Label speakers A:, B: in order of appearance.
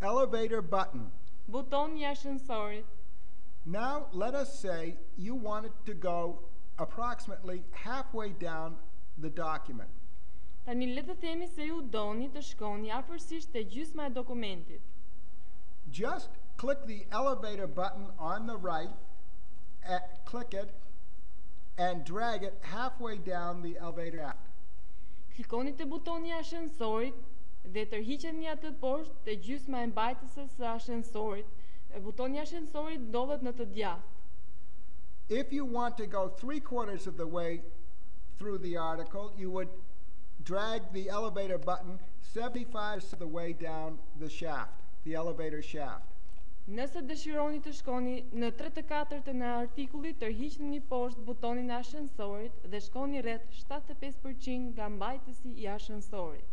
A: elevator button.
B: Butoni i ashensorit.
A: Now let us say you want it to go approximately halfway down the document.
B: Tani le të themi se ju doni të shkoni afërsisht te gjysma e dokumentit.
A: Just click the elevator button on the right, click it, and drag it halfway down the elevator shaft.
B: Klikoni te butoni i ashensorit dhe tërhiqeni atë poshtë te gjysma e mbajtëse së ashensorit. Butoni i ashensorit ndodhet në të djathtë.
A: If you want to go 3/4 of the way through the article, you would drag the elevator button 75% of the way down the shaft, the elevator shaft.
B: Nëse dëshironi të shkoni në 3/4 e artikullit, tërhiqni poshtë butonin e ashensorit dhe shkoni rreth 75% nga mbajtësi i ashensorit.